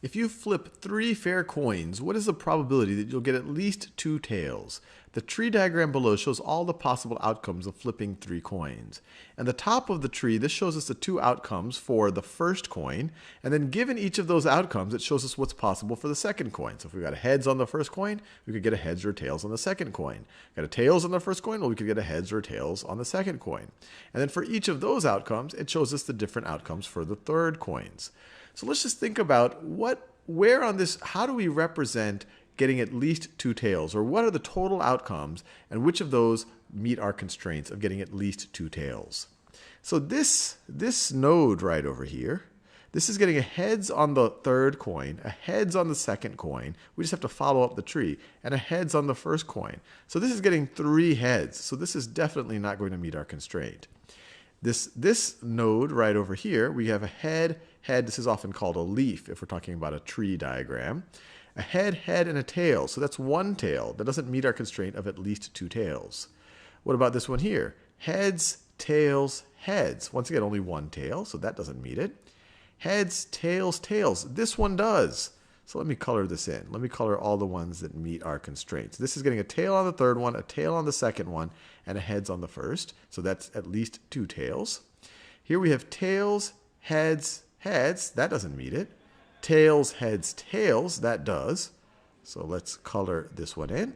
If you flip 3 fair coins, what is the probability that you'll get at least 2 tails? The tree diagram below shows all the possible outcomes of flipping 3 coins. And the top of the tree, this shows us the 2 outcomes for the first coin. And then given each of those outcomes, it shows us what's possible for the second coin. So if we got a heads on the first coin, we could get a heads or tails on the second coin. Got a tails on the first coin, well, we could get a heads or tails on the second coin. And then for each of those outcomes, it shows us the different outcomes for the third coins. So let's just think about where on this, how do we represent getting at least 2 tails, or what are the total outcomes, and which of those meet our constraints of getting at least 2 tails? So this node right over here, this is getting a heads on the third coin, a heads on the second coin. We just have to follow up the tree, and a heads on the first coin. So this is getting 3 heads. So this is definitely not going to meet our constraint. This node right over here, we have a head. This is often called a leaf if we're talking about a tree diagram. A head, and a tail. So that's 1 tail. That doesn't meet our constraint of at least 2 tails. What about this one here? Heads, tails, heads. Once again, only 1 tail, so that doesn't meet it. Heads, tails, tails. This one does. So let me color this in. Let me color all the ones that meet our constraints. This is getting a tail on the third one, a tail on the second one, and a heads on the first. So that's at least 2 tails. Here we have tails, heads, heads. That doesn't meet it. Tails, heads, tails. That does. So let's color this one in.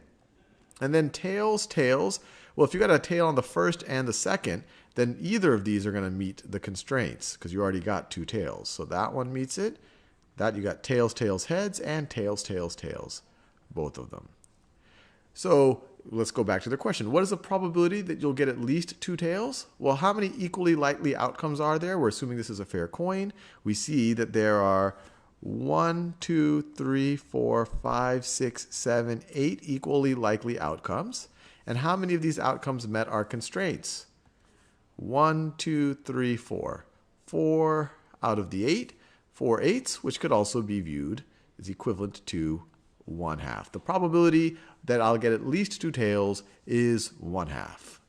And then tails, tails. Well, if you got a tail on the first and the second, then either of these are going to meet the constraints because you already got 2 tails. So that one meets it. That you got tails, tails, heads, and tails, tails, tails. Both of them. So let's go back to the question. What is the probability that you'll get at least 2 tails? Well, how many equally likely outcomes are there? We're assuming this is a fair coin. We see that there are 1, 2, 3, 4, 5, 6, 7, 8 equally likely outcomes. And how many of these outcomes met our constraints? 1, 2, 3, 4. 4 out of the 8. 4 eighths, which could also be viewed as equivalent to 1/2. The probability that I'll get at least 2 tails is 1/2.